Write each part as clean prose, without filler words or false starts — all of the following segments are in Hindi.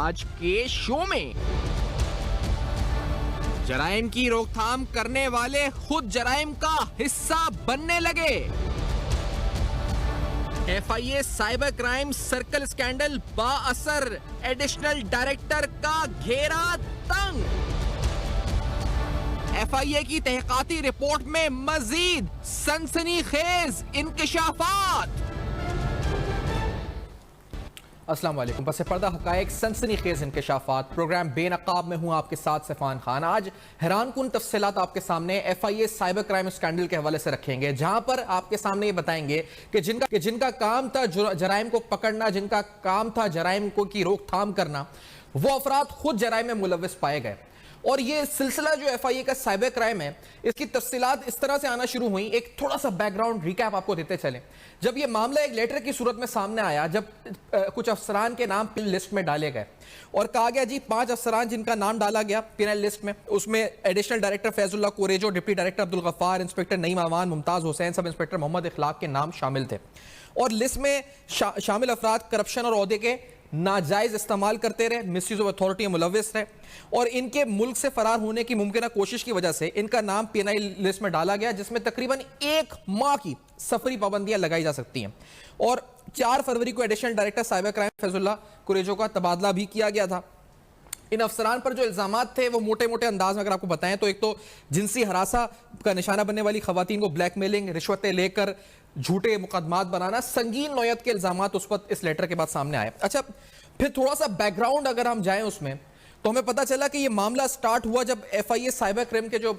आज के शो में। जराइम की रोकथाम करने वाले खुद जराइम का हिस्सा बनने लगे। FIA cyber crime circle scandal बाअसर, एडिशनल डायरेक्टर का घेरा तंग। FIA की तहकीकाती रिपोर्ट में मजीद सनसनीखेज इंकशाफात। अस्सलाम वालेकुम। बस पर्दा हकायक सनसनीखेज इंकशाफात प्रोग्राम बेनकाब में हूं आपके साथ सैफान खान। आज हैरानकुन तफसीलात आपके सामने FIA साइबर क्राइम स्कैंडल के हवाले से रखेंगे, जहां पर आपके सामने ये बताएंगे कि जिनका काम था जराइम को पकड़ना, जिनका काम था जराइम को की रोकथाम करना, वो अफराद खुद जराइम में मुलव्वस पाए गए। और ये सिलसिला जो FIA का साइबर क्राइम है, इसकी तफसीलात इस तरह से आना शुरू हुई। एक थोड़ा सा बैकग्राउंड रिकैप आपको देते चले। जब ये मामला एक लेटर की सूरत में सामने आया, जब कुछ अफसरान के नाम पिन लिस्ट में डाले गए और कहा गया जी 5 अफसरान जिनका नाम डाला गया पिनल लिस्ट में, उसमें additional director Faizullah Kurejo, deputy director Abdul Ghaffar, inspector Naeem Aman, Mumtaz Hussain, sub inspector Mohammad इखलाक के नाम शामिल थे। और लिस्ट में शामिल अफराद करप्शन और ओहदे के नाजायज इस्तेमाल करते रहे, मिसयूज ऑफ अथॉरिटी में मुलव्वस रहे, और इनके मुल्क से फरार होने की मुमकिन कोशिश की वजह से इनका नाम PNI लिस्ट में डाला गया, जिसमें तकरीबन 1 माह की सफरी पाबंदियां लगाई जा सकती हैं। और 4 फरवरी को additional director cyber crime Faizullah Kurejo का तबादला भी किया गया था। इन अफसरान पर जो इल्जामात थे वो मोटे मोटे अंदाज में अगर आपको बताएं तो एक तो जिनसी हरासा का निशाना बनने वाली खवातीन को ब्लैकमेलिंग, रिश्वतें लेकर झूठे मुकदमात बनाना, संगीन नौयत के इल्जामात उस पर इस लेटर के बाद सामने आए। अच्छा, फिर थोड़ा सा बैकग्राउंड अगर हम जाएं उसमें, तो हमें पता चला कि ये मामला स्टार्ट हुआ जब FIA साइबर क्राइम के जो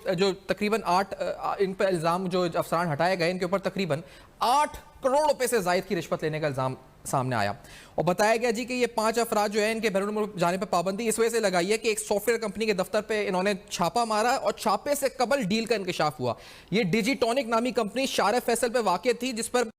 तकरीबन 8 इन पर इल्जाम जो अफसरान हटाए गए, इनके ऊपर तकरीबन 8 करोड़ रुपए से जायद की रिश्वत लेने का इल्जाम सामने आया। और बताया गया जी कि ये 5 अफराद जो है, इनके बैरून मुल्क जाने पर पाबंदी इस वजह से लगाई है कि एक सॉफ्टवेयर कंपनी के दफ्तर पे इन्होंने छापा मारा और छापे से कबल डील का इंकशाफ हुआ। ये डिजिटॉनिक नामी कंपनी शार फैसल पे वाक़ थी, जिस पर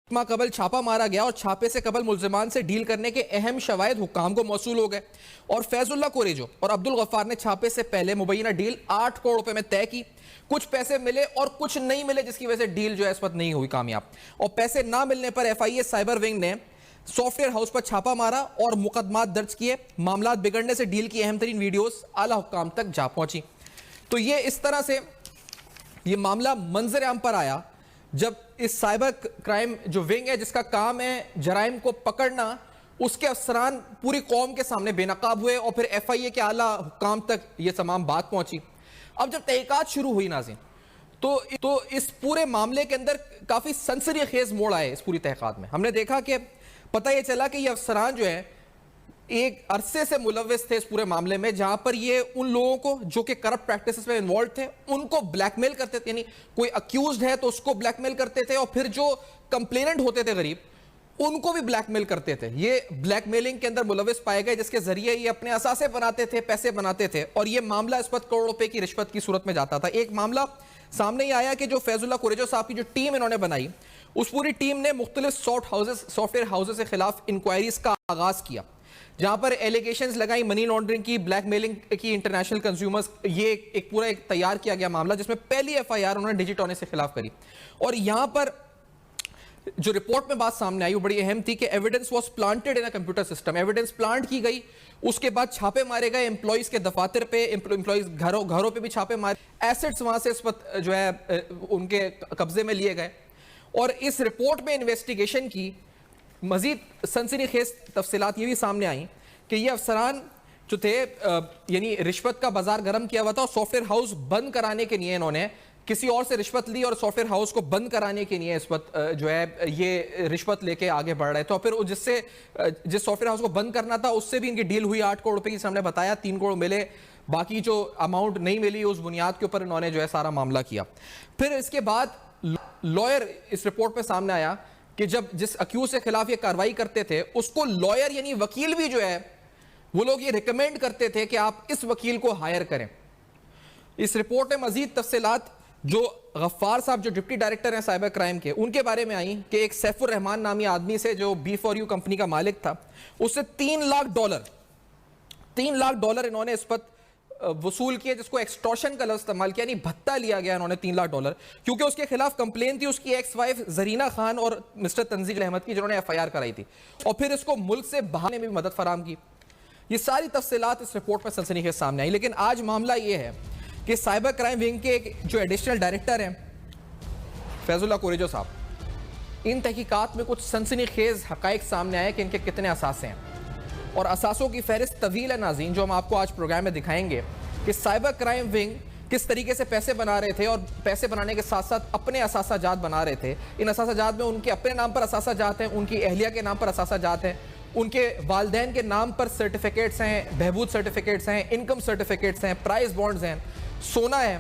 माह कबल छापा मारा गया और छापे से कबल मुल्जिमान से डील करने के अहम शवायद हुक्काम को मौसूल हो गए। और फैजुल्लाह कुरेजो और अब्दुल गफ्फार ने छापे से पहले मुबैना डील 8 करोड़ रुपए में तय की। कुछ पैसे मिले और कुछ नहीं मिले, जिसकी वजह से डील जो है इस वक्त नहीं हुई कामयाब। और पैसे ना मिलने पर FIA साइबर विंग ने सॉफ्टवेयर हाउस पर छापा मारा और मुकदमात दर्ज किए। मामलात बिगड़ने से डील की अहम तरीन वीडियोस आला हुक्काम तक जा पहुंची। तो ये इस तरह से ये मामला मंजर आम पर आया जब इस साइबर क्राइम जो विंग है, जिसका काम है जराइम को पकड़ना, उसके अफसरान पूरी कौम के सामने बेनकाब हुए और फिर FIA के आला हुक्काम तक ये तमाम बात पहुंची। अब जब तहकीकात शुरू हुई नाज़रीन, तो इस पूरे मामले के अंदर काफी सनसनीखेज मोड़ आए। इस पूरी तहकीकात में हमने देखा कि पता ये चला कि ये अफसरान जो है एक अरसे से मुलव्वस थे इस पूरे मामले में, जहां पर ये उन लोगों को जो कि करप्ट प्रैक्टिसेस में इन्वॉल्व थे उनको ब्लैकमेल करते थे। यानी कोई अक्यूज्ड है तो उसको ब्लैकमेल करते थे, और फिर जो कंप्लेनेंट होते थे गरीब, उनको भी ब्लैकमेल करते थे। ये ब्लैकमेलिंग के अंदर मुलव्वस पाए गए, जिसके जरिए ये अपने असासे बनाते थे, पैसे बनाते थे, और ये मामला इस वक्त करोड़ रुपए की रिश्वत की सूरत में जाता था। एक मामला सामने ही आया कि जो फैजुल्लाह कुरेजो साहब की जो टीम इन्होंने बनाई, उस पूरी टीम ने मुख्तलिफ सॉफ्टवेयर हाउसेस के खिलाफ इंक्वायरीज का आगाज किया, जहां पर एलिगेशंस लगाई मनी लॉन्ड्रिंग की, ब्लैकमेलिंग की, इंटरनेशनल कंज्यूमर्स। ये एक पूरा तैयार किया गया मामला, जिसमें पहली FIR उन्होंने डिजिटॉनिक से खिलाफ करी। और यहां पर जो रिपोर्ट में बात सामने आई वो बड़ी अहम थी कि evidence was planted in a computer system. Evidence plant की गई, उसके बाद छापे मारे गए एम्प्लॉइज के दफातर पे, एम्प्लॉइज घरों पे भी छापे मारे, एसेट्स वहां से इस वक्त जो है उनके कब्जे में लिए गए। और इस रिपोर्ट में इन्वेस्टिगेशन की मजीद सनसनीखेज तफसीलात ये भी सामने आई कि ये अफसरान जो थे, यानी रिश्वत का बाजार गर्म किया हुआ था, और सॉफ्टवेयर हाउस बंद कराने के लिए इन्होंने किसी और से रिश्वत ली, और सॉफ्टवेयर हाउस को बंद कराने के लिए इस वक्त जो है ये रिश्वत लेके आगे बढ़ रहे थे। और फिर जिस सॉफ्टवेयर हाउस को बंद करना था उससे भी इनकी डील हुई 8 करोड़ रुपए की, सामने बताया 3 करोड़ मिले, बाकी जो अमाउंट नहीं मिली उस बुनियाद के ऊपर इन्होंने जो है सारा मामला किया। फिर इसके बाद लॉयर इस रिपोर्ट में सामने आया कि जब जिस अक्यूज के खिलाफ ये कार्रवाई करते थे, उसको लॉयर यानी वकील भी जो है वो लोग ये रिकमेंड करते थे कि आप इस वकील को हायर करें। इस रिपोर्ट में मजीद तफसीलात जो गफ्फार साहब जो डिप्टी डायरेक्टर हैं साइबर क्राइम के, उनके बारे में आई कि एक सैफुर रहमान नामी आदमी से जो B4U कंपनी का मालिक था, उससे $3 लाख इन्होंने इस पर वसूल किए, जिसको एक्सटॉर्शन का लफ्ज इस्तेमाल किया, यानी भत्ता लिया गया इन्होंने $3 लाख, क्योंकि उसके खिलाफ कंप्लेन थी उसकी एक्स वाइफ जरीना खान और मिस्टर तंजील अहमद की, जिन्होंने FIR कराई थी, और फिर इसको मुल्क से बाहर में भी मदद फराम की। ये सारी तफसीलात इस रिपोर्ट में सनसनीखेज सामने आई। लेकिन आज मामला ये है कि साइबर क्राइम विंग के जो एडिशनल डायरेक्टर हैं फैजुल्लाह कुरैजो साहब, इन तहकीकात में कुछ सनसनीखेज हकाइक सामने आए कि इनके कितने असासे हैं, और असासों की फहरिस्त तवील है नाज़रीन, जो हम आपको आज प्रोग्राम में दिखाएंगे कि साइबर क्राइम विंग किस तरीके से पैसे बना रहे थे, और पैसे बनाने के साथ साथ अपने असासाजात बना रहे थे। इन असासाजात में उनके अपने नाम पर असासाजात हैं, उनकी अहलिया के नाम पर असासाजात हैं, उनके वालदैन के नाम पर सर्टिफिकेट्स हैं, बहबूद सर्टिफिकेट्स हैं, इनकम सर्टिफिकेट्स हैं, प्राइस बॉन्ड्स हैं, सोना है,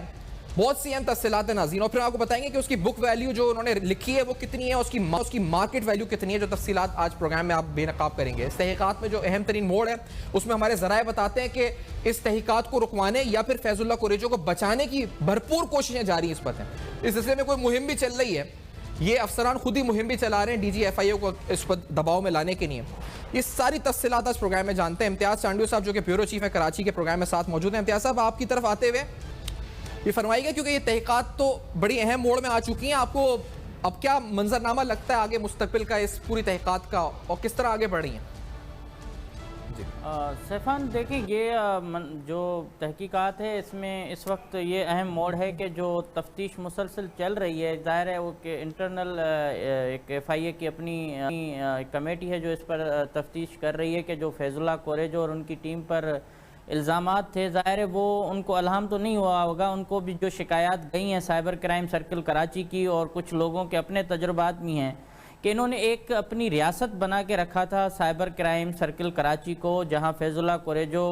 बहुत सी अहम तफसीलात है नाज़रीन। और फिर आपको बताएंगे कि उसकी बुक वैल्यू जो उन्होंने लिखी है वो कितनी है, उसकी मार्केट वैल्यू कितनी है, जो तफसीलात आज प्रोग्राम में आप बेनकाब करेंगे। इस तहकीकात में जो अहम तरीन मोड़ है उसमें हमारे ज़राए बताते हैं कि इस तहकीकात को रुकवाने या फिर फैजुल्लाह कुरैजो को बचाने की भरपूर कोशिशें जारी इस वक्त हैं। इस सिलसिले में कोई मुहिम भी चल रही है, ये अफसरान खुद ही मुहिम भी चला रहे हैं DGFIO को इस पर दबाव में लाने के लिए। ये सारी तफसीलात आज प्रोग्राम में जानते हैं। इम्तियाज़ चांडियो साहब जो कि ब्यूरो चीफ है कराची के प्रोग्राम में साथ मौजूद हैं। इम्तियाज़ साहब, आपकी तरफ आते हुए ये फरमाइएगा, क्योंकि ये तहकीकात तो बड़ी अहम मोड़ में आ चुकी हैं, आपको अब क्या मंजरनामा लगता है आगे मुस्तकबिल का इस पूरी तहकीकात का, और किस तरह आगे बढ़ रही हैं? सैफान, देखिए ये जो तहकीकात है इसमें इस वक्त ये अहम मोड़ है कि जो तफ्तीश मुसलसल चल रही है, ज़ाहिर है वो कि इंटरनल एक FIA की अपनी कमेटी है जो इस पर तफ्तीश कर रही है कि जो फैजुल्लाह कुरैजो और उनकी टीम पर इल्ज़ामात थे, ज़ाहिर है वो उनको अलहम तो नहीं हुआ होगा, उनको भी जो शिकायत गई हैं साइबर क्राइम सर्कल कराची की और कुछ लोगों के अपने तजुर्बात भी हैं कि इन्होंने एक अपनी रियासत बना के रखा था साइबर क्राइम सर्कल कराची को, जहां फैजुल्लाह कुरैजो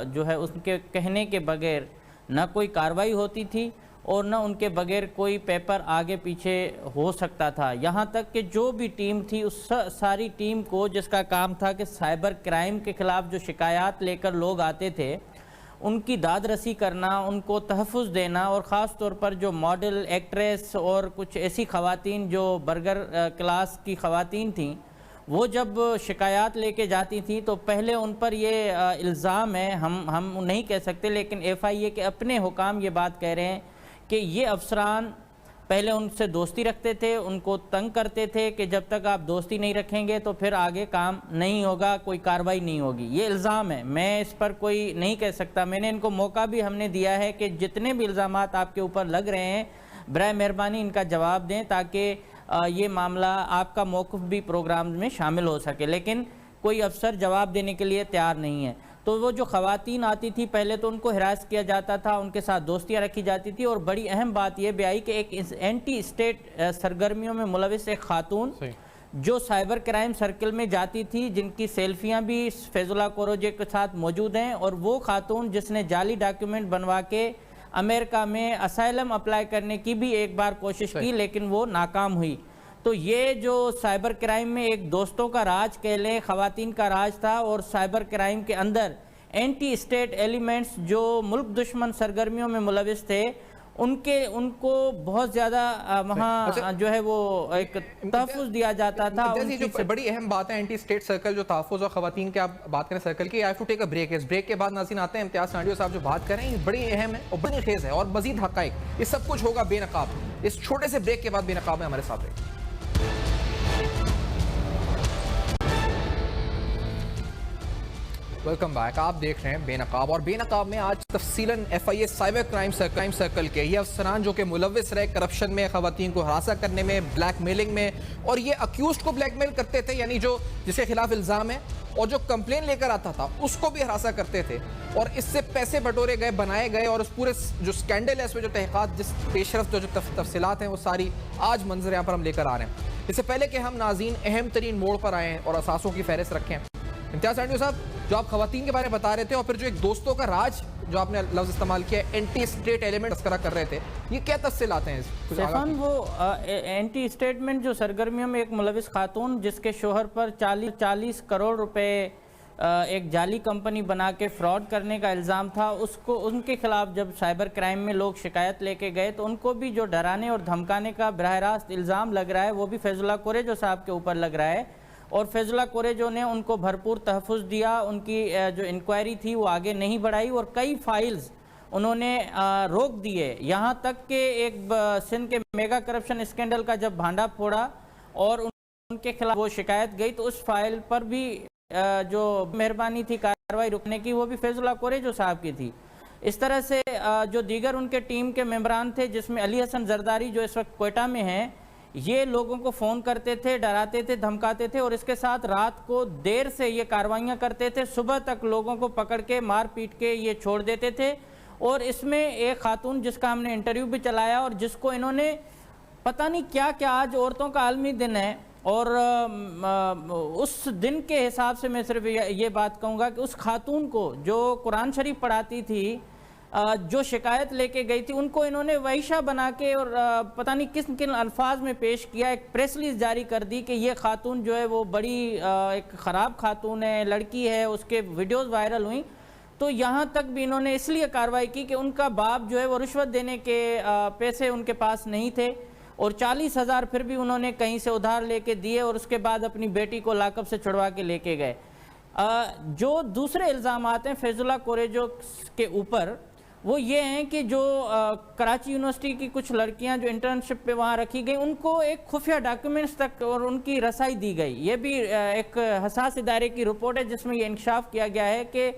जो है उसके कहने के बगैर ना कोई कार्रवाई होती थी और न उनके बगैर कोई पेपर आगे पीछे हो सकता था। यहाँ तक कि जो भी टीम थी उस सारी टीम को जिसका काम था कि साइबर क्राइम के ख़िलाफ़ जो शिकायत लेकर लोग आते थे उनकी दाद रसी करना, उनको तहफ़्फ़ुज़ देना, और ख़ास तौर पर जो मॉडल, एक्ट्रेस और कुछ ऐसी ख़वातीन जो बर्गर क्लास की ख़वातीन थीं, वो जब शिकायत लेके जाती थी तो पहले उन पर ये इल्ज़ाम है, हम नहीं कह सकते लेकिन FIA के अपने हुकाम ये बात कह रहे हैं कि ये अफसरान पहले उनसे दोस्ती रखते थे, उनको तंग करते थे कि जब तक आप दोस्ती नहीं रखेंगे तो फिर आगे काम नहीं होगा, कोई कार्रवाई नहीं होगी। ये इल्ज़ाम है, मैं इस पर कोई नहीं कह सकता। मैंने इनको मौका भी हमने दिया है कि जितने भी इल्ज़ामात आपके ऊपर लग रहे हैं बराए मेहरबानी इनका जवाब दें ताकि ये मामला आपका मौक़िफ़ भी प्रोग्राम में शामिल हो सके, लेकिन कोई अफसर जवाब देने के लिए तैयार नहीं है। तो वो जो ख़वातीन आती थी पहले तो उनको हिरास किया जाता था, उनके साथ दोस्तियाँ रखी जाती थी, और बड़ी अहम बात यह भी आई कि एक एंटी स्टेट सरगर्मियों में मुलविस एक खातून जो साइबर क्राइम सर्कल में जाती थी, जिनकी सेल्फियाँ भी फैजुल्लाह कुरैजो के साथ मौजूद हैं, और वो खातून जिसने जाली डॉक्यूमेंट बनवा के अमेरिका में असाइलम अप्लाई करने की भी एक बार कोशिश की लेकिन वो नाकाम हुई। तो ये जो साइबर क्राइम में एक दोस्तों का राज कह लें, ख़वातीन का राज था, और साइबर क्राइम के अंदर एंटी स्टेट एलिमेंट्स जो मुल्क दुश्मन सरगर्मियों में मुलविस थे उनको बहुत ज़्यादा वहाँ जो है वो एक तहफ़्फ़ुज़ दिया जाता था। जो बड़ी अहम बात है एंटी स्टेट सर्कल, जो तहफ़्फ़ुज़ और ख़वातीन की आप बात करें सर्कल की, I have to take a break. इस ब्रेक के बाद नाज़रीन आते हैं इम्तियाज़ चांडियो साहब जो बात करें, ये बड़ी अहम है और बड़ी खेज़ है, और मज़ीद हक़ाइक़, ये सब कुछ होगा बेनकाब। इस छोटे से ब्रेक के बाद बेनकाब में हमारे साथ रहे। Welcome back. आप देख रहे हैं बेनकाब, और बेनकाब में आज तफसीलन FIA साइबर क्राइम सर्कल के ये अफसरान जो कि मुलविस रहे करप्शन में, ख़वातीन को हरासा करने में, ब्लैकमेलिंग में, और ये अक्यूज़्ड को ब्लैकमेल करते थे, यानी जो जिसके खिलाफ इल्ज़ाम है, और जो कंप्लेन लेकर आता था उसको भी हरासा करते थे, और इससे पैसे बटोरे गए, बनाए गए, और उस पूरे जो स्कैंडल है इसमें जो तहक़ीक़ात, जिस पेशरफ जो तफसीलात हैं वो सारी आज मंजर यहाँ पर हम लेकर आ रहे हैं। इससे पहले कि हम नाज़रीन अहम तरीन मोड़ पर आएँ और असासों की फहरिस्त रखें, इम्तियाज़ चांडियो साहब जो आप ख़वातीन के बारे में बता रहे थे, और फिर जो एक दोस्तों का राज जो आपने लफ्ज़ इस्तेमाल किया, एंटी स्टेट एलिमेंट तस्करा कर रहे थे, ये क्या तफसीलात हैं? सैफान, वो एंटी स्टेटमेंट जो सरगर्मियों में एक मुलविस खातून जिसके शोहर पर 40 करोड़ रुपए एक जाली कंपनी बना के फ्रॉड करने का इल्ज़ाम था, उसको उनके खिलाफ जब साइबर क्राइम में लोग शिकायत लेके गए तो उनको भी जो डराने और धमकाने का बराह रास्त इल्ज़ाम लग रहा है वो भी फैजुल्लाह कुरैजो साहब के ऊपर लग रहा है, और फैजुल्लाह कुरैजो ने उनको भरपूर तहफ़्फ़ुज़ दिया, उनकी जो इंक्वायरी थी वो आगे नहीं बढ़ाई, और कई फाइल्स उन्होंने रोक दिए। यहाँ तक कि एक सिंध के मेगा करप्शन स्कैंडल का जब भांडा फोड़ा और उनके खिलाफ वो शिकायत गई तो उस फाइल पर भी जो मेहरबानी थी कार्रवाई रुकने की वो भी फैजुल्लाह कोरेजो साहब की थी। इस तरह से जो दीगर उनके टीम के मेंबरान थे, जिसमें अली हसन जरदारी जो इस वक्त क्वेटा में हैं, ये लोगों को फ़ोन करते थे, डराते थे, धमकाते थे और इसके साथ रात को देर से ये कार्रवाइयाँ करते थे, सुबह तक लोगों को पकड़ के मार पीट के ये छोड़ देते थे। और इसमें एक खातून जिसका हमने इंटरव्यू भी चलाया और जिसको इन्होंने पता नहीं क्या क्या, आज औरतों का आलमी दिन है और उस दिन के हिसाब से मैं सिर्फ ये बात कहूँगा कि उस खातून को जो कुरान शरीफ पढ़ाती थी, जो शिकायत लेके गई थी, उनको इन्होंने वहीशा बना के और पता नहीं किन किन अल्फाज में पेश किया, एक प्रेस रिलीज जारी कर दी कि ये खातून जो है वो बड़ी एक ख़राब खातून है, लड़की है, उसके वीडियोस वायरल हुई। तो यहाँ तक भी इन्होंने इसलिए कार्रवाई की कि उनका बाप जो है वो रिश्वत देने के पैसे उनके पास नहीं थे और 40,000 फिर भी उन्होंने कहीं से उधार लेके दिए और उसके बाद अपनी बेटी को लाकअप से छुड़वा के लेके गए। जो दूसरे इल्ज़ामात हैं फैजुल्लाह कोरेजो के ऊपर, वो ये हैं कि जो कराची यूनिवर्सिटी की कुछ लड़कियां जो इंटर्नशिप पे वहाँ रखी गई, उनको एक खुफिया डॉक्यूमेंट्स तक और उनकी रसाई दी गई। ये भी एक हसास इदारे की रिपोर्ट है जिसमें ये इंकशाफ किया गया है कि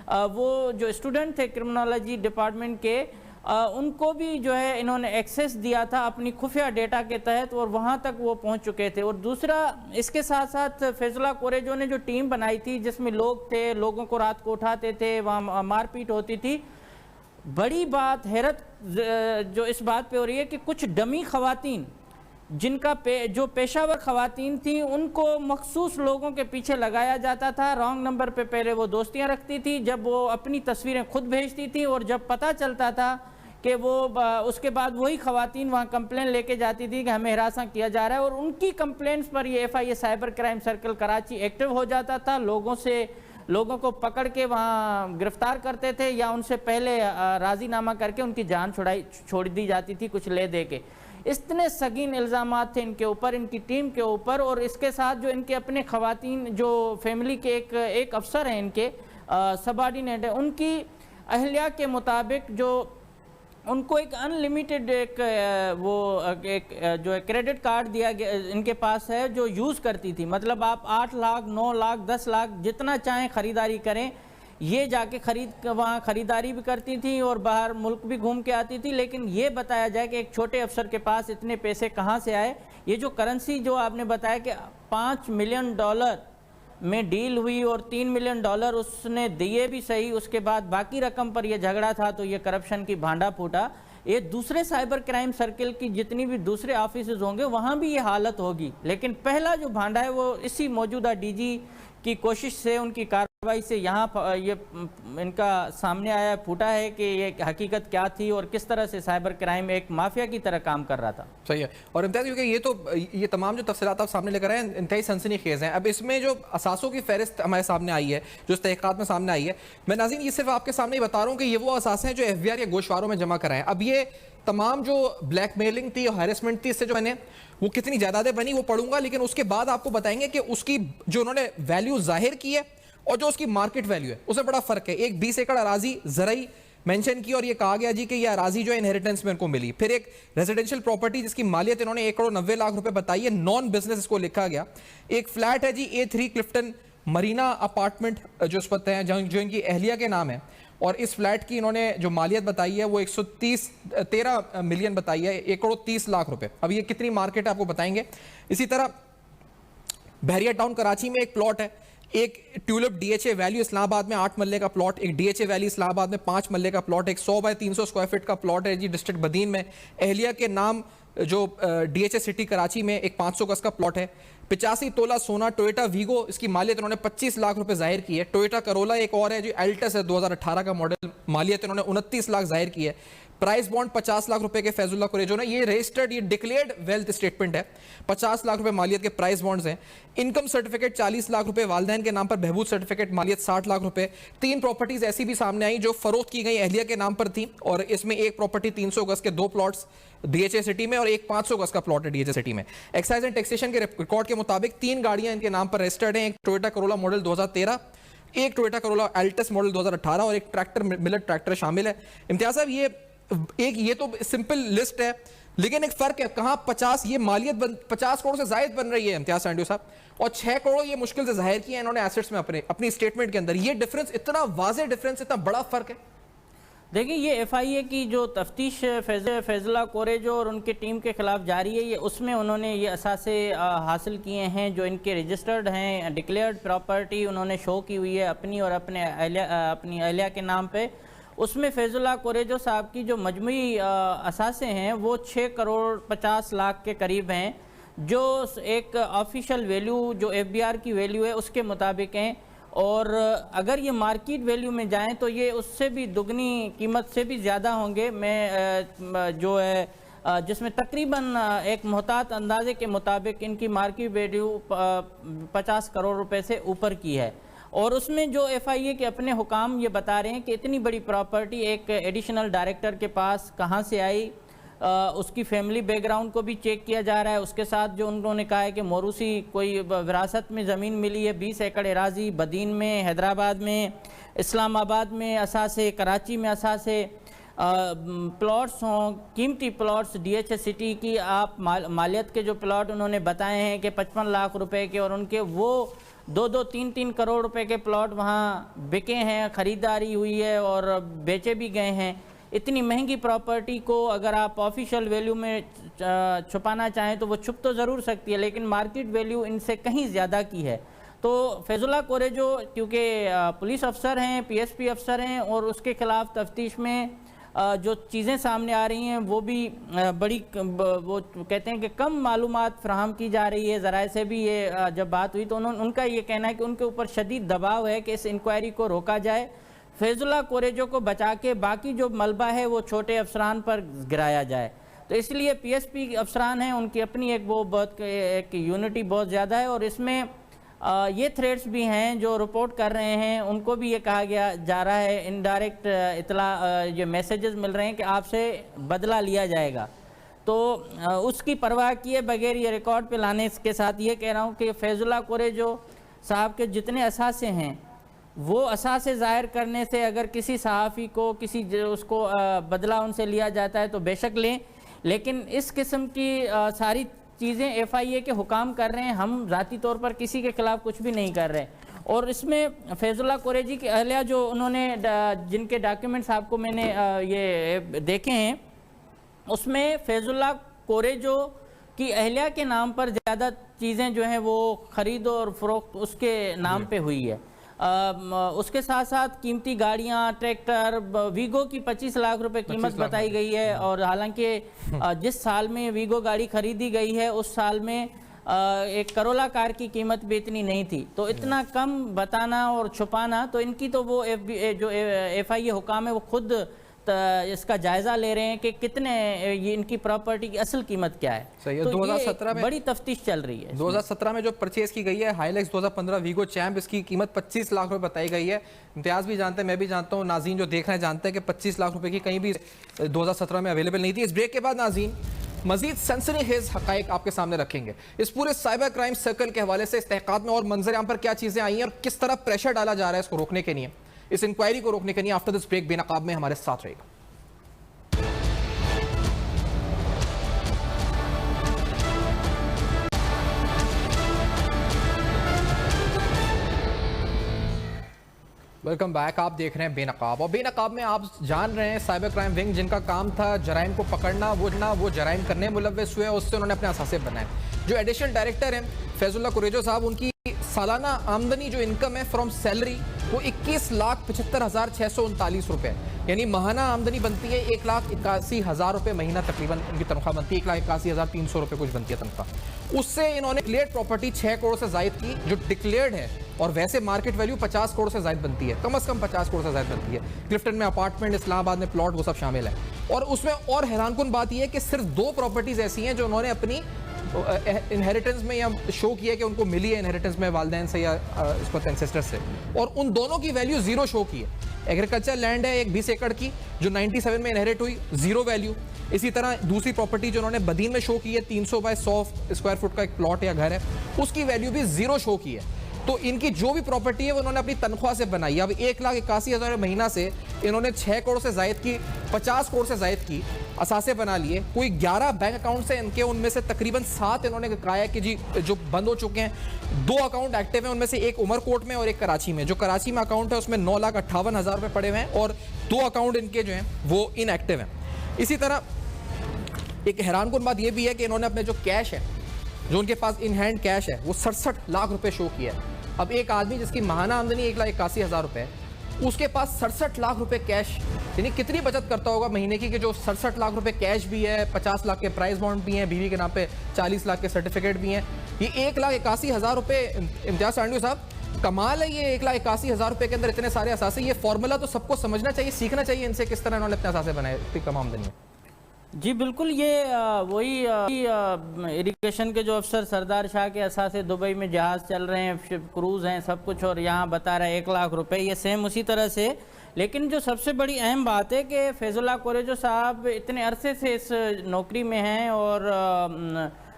वो जो स्टूडेंट थे क्रिमिनोलॉजी डिपार्टमेंट के, उनको भी जो है इन्होंने एक्सेस दिया था अपनी खुफिया डेटा के तहत और वहाँ तक वो पहुँच चुके थे। और दूसरा, इसके साथ साथ फैजुल्लाह कोरेजो ने जो टीम बनाई थी जिसमें लोग थे, लोगों को रात को उठाते थे, वहाँ मारपीट होती थी। बड़ी बात हैरत जो इस बात पे हो रही है कि कुछ डमी खवातीन जिनका जो पेशावर खवातीन थी, उनको मखसूस लोगों के पीछे लगाया जाता था। रॉन्ग नंबर पे पहले वो दोस्तियां रखती थी, जब वो अपनी तस्वीरें खुद भेजती थी और जब पता चलता था कि वो उसके बाद वही खवातीन वहाँ कंप्लेन लेके जाती थी कि हमें हरासा किया जा रहा है और उनकी कंप्लेंट्स पर ये FIA cyber crime circle Karachi active हो जाता था। लोगों को पकड़ के वहाँ गिरफ्तार करते थे या उनसे पहले राजीनामा करके उनकी जान छोड़ दी जाती थी कुछ ले दे के। इतने सगीन इल्ज़ामात थे इनके ऊपर, इनकी टीम के ऊपर। और इसके साथ जो इनके अपने खवातीन जो फैमिली के एक अफसर हैं, इनके सबॉर्डिनेट है, उनकी अहलिया के मुताबिक जो उनको एक अनलिमिटेड जो है क्रेडिट कार्ड दिया गया इनके पास है जो यूज़ करती थी। मतलब आप 8 लाख 9 लाख 10 लाख जितना चाहें ख़रीदारी करें, ये जाके वहाँ ख़रीदारी भी करती थी और बाहर मुल्क भी घूम के आती थी। लेकिन ये बताया जाए कि एक छोटे अफसर के पास इतने पैसे कहाँ से आए। ये जो करेंसी जो आपने बताया कि $5 मिलियन में डील हुई और $3 मिलियन उसने दिए भी सही, उसके बाद बाकी रकम पर यह झगड़ा था तो ये करप्शन की भांडा फूटा। ये दूसरे साइबर क्राइम सर्किल की जितनी भी दूसरे ऑफिसेज होंगे वहाँ भी ये हालत होगी। लेकिन पहला जो भांडा है वो इसी मौजूदा DG की कोशिश से, उनकी कार्रवाई से यहाँ ये इनका सामने आया, फूटा है कि ये हकीकत क्या थी और किस तरह से साइबर क्राइम एक माफिया की तरह काम कर रहा था। सही है। और इम्तियाज़, क्योंकि ये तमाम जो तफसीलात आप सामने लेकर आए हैं इंतहाई सनसनीखेज़ हैं। अब इसमें जो असासों की फहरिस्त हमारे सामने आई है, जो इस तहक़ीक़ात में सामने आई है, मैं नाज़रीन ये सिर्फ आपके सामने बता रहा हूँ कि ये वो असासे हैं जो FBR या गोशवारों में जमा कराएं। अब ये तमाम जो ब्लैकमेलिंग थी और हैरेसमेंट थी, इससे जो मैंने वो कितनी जायदादें बनी वो पढ़ूंगा, लेकिन उसके बाद आपको बताएंगे कि उसकी जो उन्होंने वैल्यू जाहिर की है और जो उसकी मार्केट वैल्यू है उसमें बड़ा फर्क है। एक 20 एकड़ अराजी ज़रई मेंशन की और ये कहा गया जी कि ये अराजी जो है इनहेरिटेंस में उनको मिली। फिर एक रेजिडेंशियल प्रॉपर्टी जिसकी मालियत इन्होंने 1 करोड़ 90 लाख रुपए बताई है, नॉन बिजनेस इसको लिखा गया। एक फ्लैट है जी A3 क्लिफ्टन मरीना अपार्टमेंट जो इस पर है, जो इनकी अहलिया के नाम है, और इस फ्लैट की इन्होंने जो मालियत बताई है वो 13 मिलियन बताई है, 1 करोड़ 30 लाख रुपए। अब ये कितनी मार्केट है आपको बताएंगे। इसी तरह बहरिया टाउन कराची में एक प्लॉट है, एक ट्यूलिप DHA वैल्यू इस्लामाबाद में 8 मरले का प्लॉट, एक DHA वैली इस्लामाबाद में 5 मरले का प्लॉट, एक 100 बाय 300 स्क्वायर फीट का प्लॉट है जी डिस्ट्रिक्ट बदीन में। अहलिया के नाम जो DHA सिटी कराची में एक 500 गज का प्लॉट है। 85 तोला सोना टोयोटा वीगो, इसकी मालियत इन्होंने 25 लाख रुपए जाहिर की है। टोयोटा करोला एक और है जो एल्टस है 2018 का मॉडल, मालियत इन्होंने 29 लाख जाहिर की है। प्राइस बॉन्ड 50 लाख रुपए के फैजुल्लाह कोरेजो ने, ये रजिस्टर्ड, ये डिक्लेयर्ड वेल्थ स्टेटमेंट है, 50 लाख रुपए मालियत के प्राइस बॉन्ड्स हैं। इनकम सर्टिफिकेट 40 लाख रुपए, वालिदैन के नाम पर बहबूद सर्टिफिकेट मालियत 60 लाख रुपए। 3 प्रॉपर्टीज ऐसी भी सामने आई जो फरोख्त की गई अहलिया के नाम पर थी, और इसमें एक प्रॉपर्टी 300 गज के 2 प्लॉट्स DHA सिटी में और एक 500 गज का प्लॉट है DHA सिटी में। एक्साइज एंड टैक्सेशन के रिकॉर्ड के मुताबिक 3 गाड़ियां इनके नाम पर रजिस्टर्ड हैं, एक टोयोटा करोला मॉडल 2013, एक टोयोटा करोला एल्टस मॉडल 2018 और एक ट्रैक्टर मिलेट ट्रैक्टर शामिल है। इम्तियाज साहब, ये तो सिंपल लिस्ट है लेकिन एक फर्क है, कहां 50 ये मालियत 50 करोड़ से जायद बन रही है इम्तियाज सांडियो साहब, और 6 करोड़ ये मुश्किल से जाहिर किया इन्होंने एसेट्स में अपनी स्टेटमेंट के अंदर। ये डिफरेंस, इतना वाज़ेह डिफरेंस, इतना बड़ा फर्क है। देखिए, ये एफआईए की जो तफ्तीश फैजला कोरेजो और उनकी टीम के खिलाफ जारी है, ये उसमें उन्होंने ये असासे हासिल किए हैं जो इनके रजिस्टर्ड हैं, डिक्लेयर्ड प्रॉपर्टी उन्होंने शो की हुई है अपनी और अपनी अहलिया के नाम पे। उसमें फैजुल्लाह कोरेजो साहब की जो मजमूई असासे हैं वो 6 करोड़ 50 लाख के करीब हैं, जो एक ऑफिशियल वैल्यू जो एफबीआर की वैल्यू है उसके मुताबिक हैं। और अगर ये मार्केट वैल्यू में जाएं तो ये उससे भी दुगनी कीमत से भी ज़्यादा होंगे। मैं जो है जिसमें तकरीबन एक मोहतात अंदाजे के मुताबिक इनकी मार्केट वैल्यू 50 करोड़ रुपए से ऊपर की है। और उसमें जो एफआईए के अपने हुकाम ये बता रहे हैं कि इतनी बड़ी प्रॉपर्टी एक एडिशनल डायरेक्टर के पास कहाँ से आई, उसकी फैमिली बैकग्राउंड को भी चेक किया जा रहा है। उसके साथ जो उन्होंने कहा है कि मोरूसी कोई विरासत में ज़मीन मिली है 20 एकड़ एराजी, बदीन में, हैदराबाद में, इस्लामाबाद में असासे, कराची में असासे, प्लॉट्स हों, कीमती प्लॉट्स डीएचएस सिटी की आप मालियत के जो प्लॉट उन्होंने बताए हैं कि 55 लाख रुपए के, और उनके वो 2-2, 3-3 करोड़ रुपए के प्लॉट वहाँ बिके हैं, ख़रीदारी हुई है और बेचे भी गए हैं। इतनी महंगी प्रॉपर्टी को अगर आप ऑफिशियल वैल्यू में छुपाना चाहें तो वो छुप तो ज़रूर सकती है, लेकिन मार्केट वैल्यू इनसे कहीं ज़्यादा की है। तो फैजुल्लाह कोरेजो क्योंकि पुलिस अफसर हैं, पीएसपी अफसर हैं, और उसके ख़िलाफ़ तफ्तीश में जो चीज़ें सामने आ रही हैं वो भी बड़ी, वो कहते हैं कि कम मालूमात फ्राहम की जा रही है। ज़राए से भी ये जब बात हुई तो उनका ये कहना है कि उनके ऊपर शदीद दबाव है कि इस इंक्वायरी को रोका जाए, फैजुल्लाह कोरेजो को बचा के बाकी जो मलबा है वो छोटे अफसरान पर गिराया जाए। तो इसलिए पीएसपी अफसरान हैं, उनकी अपनी एक वो बहुत एक यूनिटी बहुत ज़्यादा है, और इसमें ये थ्रेड्स भी हैं जो रिपोर्ट कर रहे हैं, उनको भी ये कहा गया जा रहा है, इनडायरेक्ट इतला ये मैसेजेस मिल रहे हैं कि आपसे बदला लिया जाएगा। तो उसकी परवाह किए बगैर ये रिकॉर्ड पे लाने के साथ ये कह रहा हूँ कि फैजुल्लाह कोरेजो साहब के जितने असासे हैं वो असासे ज़ाहिर करने से अगर किसी सहाफ़ी को उसको बदला उनसे लिया जाता है तो बेशक लें, लेकिन इस किस्म की सारी चीज़ें एफआईए के हुकाम कर रहे हैं, हम ज़ाती तौर पर किसी के ख़िलाफ़ कुछ भी नहीं कर रहे। और इसमें फैजुल्लाह कोरेजी की अहलिया जो उन्होंने जिनके डॉक्यूमेंट्स आपको मैंने ये देखे हैं, उसमें फैजुल्लाह कोरेजो की अहलिया के नाम पर ज़्यादा चीज़ें जो हैं वो ख़रीद और फ़रोख्त उसके नाम पे हुई है। उसके साथ साथ कीमती गाड़ियां, ट्रैक्टर, वीगो की 25 लाख रुपए कीमत बताई गई है, और हालांकि जिस साल में वीगो गाड़ी खरीदी गई है उस साल में एक करोला कार की कीमत भी इतनी नहीं थी। तो इतना कम बताना और छुपाना, तो इनकी तो वो जो एफआईए हुकाम है वो खुद इसका जायजा ले रहे हैं कि कितने ये इनकी प्रॉपर्टी की असल कीमत क्या है। सही है। तो 2017 में बड़ी तफ्तीश चल रही है। 2017 में जो परचेज की गई है हाइलेक्स 2015 वीगो चैम्प, इसकी कीमत 25 लाख रुपए बताई गई है। इम्तियाज भी जानते हैं, मैं भी जानता हूँ, नाज़रीन जो देख रहे हैं जानते हैं कि 25 लाख रुपए की कहीं भी 2017 में अवेलेबल नहीं थी। इस ब्रेक के बाद नाज़रीन मजीद सनसनीखेज हकायक आपके सामने रखेंगे इस पूरे साइबर क्राइम सर्कल के हवाले से, इस तहक़ीक़ात में और मंजर आम पर क्या चीज़ें आई हैं और किस तरह प्रेशर डाला जा रहा है इसको रोकने के लिए, इस इंक्वायरी को रोकने के लिए। आफ्टर दिस ब्रेक बेनकाब में हमारे साथ रहेगा। Welcome back. आप देख रहे हैं बेनकाब, और बेनकाब में आप जान रहे हैं साइबर क्राइम विंग जिनका काम था जराइम को पकड़ना, वो जराइम करने मुलव्वस हुए, उससे उन्होंने अपने असासे बनाए। जो एडिशनल डायरेक्टर हैं फैजुल्लाह कुरेजो साहब, उनकी सालाना आमदनी जो इनकम है फ्रॉम सैलरी वो 21,75,639 रुपये, यानी माहाना आमदनी बनती है 1,81,000 रुपये महीना, तकरीबन उनकी तनख्वाह बनती है 1,81,300 रुपये कुछ बनती है तनख्वाह। उससे इन्होंने डिक्लेयर्ड प्रॉपर्टी 6 करोड़ से जायद की, जो डिक्लेयर्ड है, और वैसे मार्केट वैल्यू 50 करोड़ से जायद बनती है, कम से कम 50 करोड़ से जायद बनती है। क्लिफ्टन में अपार्टमेंट, इस्लामाबाद में प्लॉट, वो सब शामिल है। और उसमें और हैरानकुन बात यह है कि सिर्फ 2 प्रॉपर्टीज ऐसी हैं जो उन्होंने अपनी इनहेरिटेंस में या शो किया कि उनको मिली है इनहेरिटेंस में वालिदैन से या इसको एंसेस्टर से, और उन दोनों की वैल्यू 0 शो की है। एग्रीकल्चर लैंड है एक 20 एकड़ की जो 97 में इनहेरिट हुई, 0 वैल्यू। इसी तरह दूसरी प्रॉपर्टी जो उन्होंने बदीन में शो की है 300 बाय 100 स्क्वायर फुट का एक प्लॉट या घर है, उसकी वैल्यू भी 0 शो की है। तो इनकी जो भी प्रॉपर्टी है वो उन्होंने अपनी तनख्वाह से बनाई। अब 1,81,000 महीना से इन्होंने 6 करोड़ से जायद की, 50 करोड़ से जायद की, असासे बना लिए, कोई 11 बैंक अकाउंट से इनके, उनमें से तकरीबन 7 इन्होंने कहा है कि जी जो बंद हो चुके हैं। 2 अकाउंट एक्टिव हैं, उनमें से एक उमरकोट में और एक कराची में। जो कराची में अकाउंट है उसमें 9,58,000 रुपये पड़े हुए हैं और 2 अकाउंट इनके जो हैं वो इनएक्टिव हैं। इसी तरह एक हैरानकुन बात यह भी है कि इन्होंने अपने जो कैश है, जो उनके पास इन हैंड कैश है, वो 67 लाख रुपए शो किया है। अब एक आदमी जिसकी माहाना आमदनी 1,81,000 रुपए है, उसके पास 67 लाख रुपए कैश, यानी कितनी बचत करता होगा महीने की कि जो 67 लाख रुपए कैश भी है, 50 लाख के प्राइस बॉन्ड भी हैं, बीवी के नाम पे 40 लाख के सर्टिफिकेट भी हैं। ये 1,81,000 रुपए, इम्तियाज सांडवी साहब, कमाल है ये 1,81,000 रुपए के अंदर इतने सारे असासे। ये फॉर्मूला तो सबको समझना चाहिए, सीखना चाहिए इनसे, किस तरह इन्होंने अपने असासे बनाए इतनी कम आमदनी में। जी बिल्कुल, ये वही इरिगेशन के जो अफसर सरदार शाह के असासे दुबई में जहाज़ चल रहे हैं, क्रूज़ हैं, सब कुछ, और यहाँ बता रहा है 1 लाख रुपए, ये सेम उसी तरह से। लेकिन जो सबसे बड़ी अहम बात है कि फैजुल्लाह कुरैशी साहब इतने अरसे से इस नौकरी में हैं और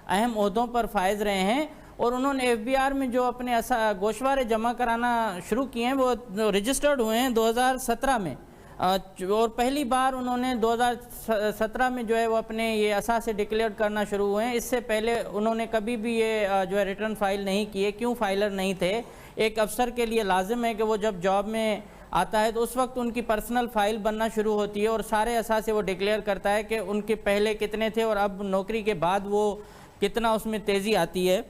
अहम ओहदों पर फायज रहे हैं, और उन्होंने FBR में जो अपने गोशवारे जमा कराना शुरू किए हैं वो रजिस्टर्ड हुए हैं 2017 में, और पहली बार उन्होंने 2017 में जो है वो अपने ये असासे डिक्लेयर करना शुरू हुए हैं। इससे पहले उन्होंने कभी भी ये जो है रिटर्न फाइल नहीं किए। क्यों फाइलर नहीं थे? एक अफसर के लिए लाजिम है कि वो जब जॉब में आता है तो उस वक्त उनकी पर्सनल फाइल बनना शुरू होती है और सारे असासे वो डिक्लेयर करता है कि उनके पहले कितने थे और अब नौकरी के बाद वो कितना उसमें तेज़ी आती है।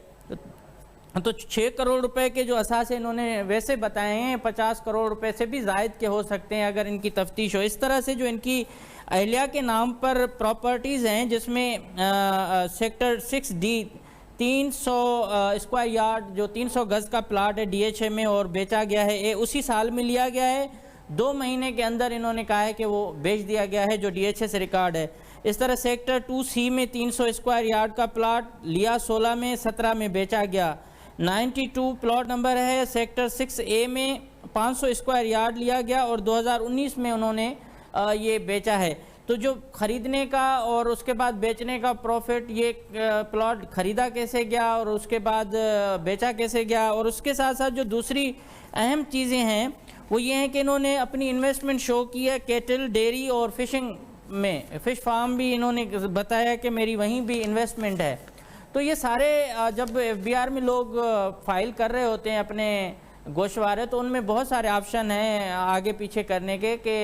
तो 6 करोड़ रुपए के जो असासे इन्होंने वैसे बताए हैं, 50 करोड़ रुपए से भी ज़ायद के हो सकते हैं अगर इनकी तफ्तीश हो। इस तरह से जो इनकी अहलिया के नाम पर प्रॉपर्टीज़ हैं, जिसमें सेक्टर 6D 300 स्क्वायर यार्ड, जो 300 गज़ का प्लाट है DHA में, और बेचा गया है। ये उसी साल में लिया गया है, 2 महीने के अंदर इन्होंने कहा है कि वो बेच दिया गया है, जो DHA से रिकॉर्ड है। इस तरह सेक्टर 2C में 300 स्क्वायर यार्ड का प्लाट लिया 16 में, 17 में बेचा गया। 92 प्लॉट नंबर है सेक्टर 6A में, 500 स्क्वायर यार्ड लिया गया और 2019 में उन्होंने ये बेचा है। तो जो ख़रीदने का और उसके बाद बेचने का प्रॉफिट, ये प्लॉट ख़रीदा कैसे गया और उसके बाद बेचा कैसे गया, और उसके साथ साथ जो दूसरी अहम चीज़ें हैं वो ये हैं कि इन्होंने अपनी इन्वेस्टमेंट शो की है केटल, डेयरी और फिशिंग में। फ़िश फार्म भी इन्होंने बताया कि मेरी वहीं भी इन्वेस्टमेंट है। तो ये सारे जब FBR में लोग फाइल कर रहे होते हैं अपने गोशवारे, तो उनमें बहुत सारे ऑप्शन हैं आगे पीछे करने के, कि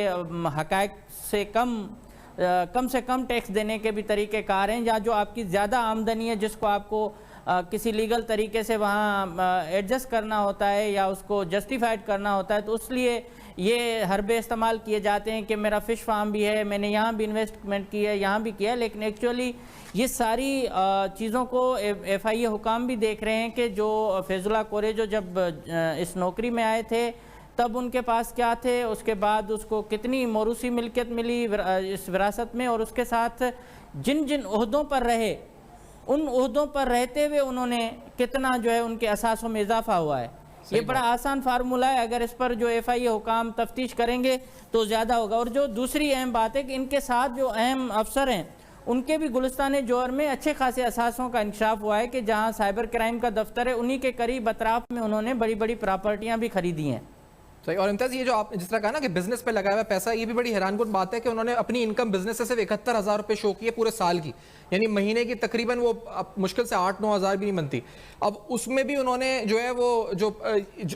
हक़ाइक़ से कम टैक्स देने के भी तरीक़ेकार हैं, या जो आपकी ज़्यादा आमदनी है जिसको आपको किसी लीगल तरीके से वहाँ एडजस्ट करना होता है या उसको जस्टिफाइड करना होता है, तो उसलिए ये हरबे इस्तेमाल किए जाते हैं कि मेरा फ़िश फार्म भी है, मैंने यहाँ भी इन्वेस्टमेंट की है, यहाँ भी किया है। लेकिन एक्चुअली ये सारी चीज़ों को FIA हुकाम भी देख रहे हैं कि जो फैजुल्लाह कुरैशी जब इस नौकरी में आए थे तब उनके पास क्या थे, उसके बाद उसको कितनी मौरूसी मिल्कियत मिली इस विरासत में, और उसके साथ जिन जिन ओहदों पर रहे उन ओहदों पर रहते हुए उन्होंने कितना जो है उनके असासों में इजाफा हुआ है। ये बड़ा आसान फार्मूला है, अगर इस पर जो FIA हुकाम तफ्तीश करेंगे तो ज़्यादा होगा। और जो दूसरी अहम बात है कि इनके साथ जो अहम अफसर हैं उनके भी गुलिस्तान जौहर में अच्छे खासे असासों का इंकशाफ हुआ है, कि जहाँ साइबर क्राइम का दफ्तर है उन्हीं के करीब अतराफ में उन्होंने बड़ी बड़ी प्रॉपर्टियाँ भी खरीदी हैं। सही। और इम्तियाज, ये जो आपने जिस तरह कहा ना कि बिजनेस पे लगाया हुआ पैसा, ये भी बड़ी हैरानकुन बात है कि उन्होंने अपनी इनकम बिजनेस से सिर्फ 71,000 रुपये शो किए पूरे साल की, यानी महीने की तकरीबन वो मुश्किल से 8-9 हज़ार भी नहीं बनती। अब उसमें भी उन्होंने जो है वो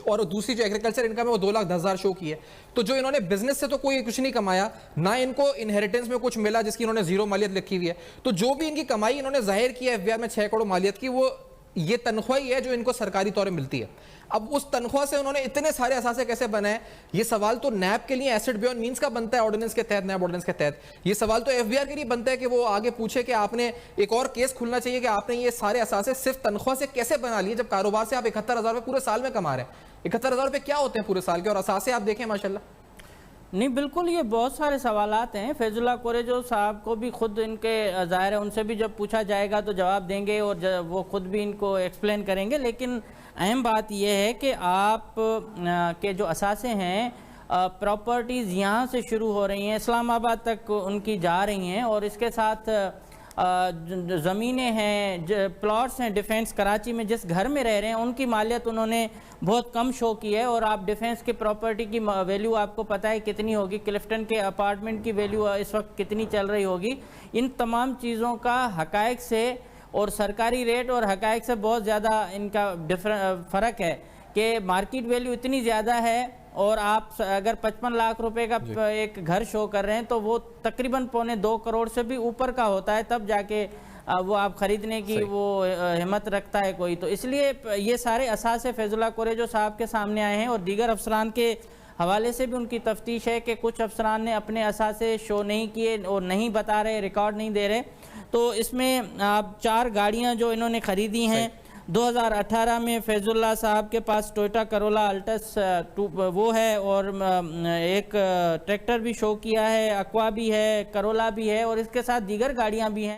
और दूसरी जो एग्रीकल्चर इनकम है वो 2,10,000 शो की है। तो जो इन्होंने बिजनेस से तो कोई कुछ नहीं कमाया, ना इनको इनहेरिटेंस में कुछ मिला जिसकी इन्होंने 0 मालियत लिखी हुई है। तो जो भी इनकी कमाई इन्होंने जाहिर की है FBR में 6 करोड़ मालियत की, वो ये तनख्वाह ही है जो इनको सरकारी तौर पर मिलती है। अब उस तनख्वाह से उन्होंने इतने सारे असासे कैसे बनाए, ये सवाल तो नैब के लिए, एसेट बियॉन्ड मींस का बनता है ऑर्डिनेंस के तहत, नैब ऑर्डिनेंस के तहत। ये सवाल तो FBR के लिए बनता है कि वो आगे पूछे कि आपने एक और केस खुलना चाहिए कि आपने ये सारे असासे सिर्फ तनख्वाह से कैसे बना लिए, जब कारोबार से आप 71,000 रुपये पूरे साल में कमा रहे हैं। 71,000 रुपये क्या होते हैं पूरे साल के, और असासे आप देखें माशाल्लाह। नहीं, बिल्कुल, ये बहुत सारे सवालात हैं। फैजुल्लाह कुरैशी साहब को भी खुद इनके ज़ाहिर है उनसे भी जब पूछा जाएगा तो जवाब देंगे और वो खुद भी इनको एक्सप्लेन करेंगे। लेकिन अहम बात यह है कि आप के जो असासे हैं, प्रॉपर्टीज़ यहाँ से शुरू हो रही हैं, इस्लामाबाद तक उनकी जा रही हैं, और इसके साथ ज़मीनें हैं, प्लॉट्स हैं डिफेंस कराची में, जिस घर में रह रहे हैं उनकी मालियत उन्होंने बहुत कम शो की है। और आप डिफेंस के प्रॉपर्टी की वैल्यू आपको पता है कितनी होगी, क्लिफ्टन के अपार्टमेंट की वैल्यू इस वक्त कितनी चल रही होगी। इन तमाम चीज़ों का हकायक से और सरकारी रेट और हकायक से बहुत ज़्यादा इनका फ़र्क है कि मार्केट वैल्यू इतनी ज़्यादा है और आप अगर 55 लाख रुपए का एक घर शो कर रहे हैं तो वो तकरीबन 1.25 करोड़ से भी ऊपर का होता है, तब जाके वो आप ख़रीदने की वो हिम्मत रखता है कोई। तो इसलिए ये सारे असासे फैजुल्लाह कुरैजो साहब के सामने आए हैं और दीगर अफसरान के हवाले से भी उनकी तफ्तीश है कि कुछ अफसरान ने अपने असासे शो नहीं किए और नहीं बता रहे, रिकॉर्ड नहीं दे रहे। तो इसमें आप 4 गाड़ियाँ जो इन्होंने ख़रीदी हैं 2018 में फैजुल्लाह साहब के पास टोयोटा करोला अल्टस वो है और एक ट्रैक्टर भी शो किया है, अक्वा भी है, करोला भी है और इसके साथ दीगर गाड़ियां भी हैं।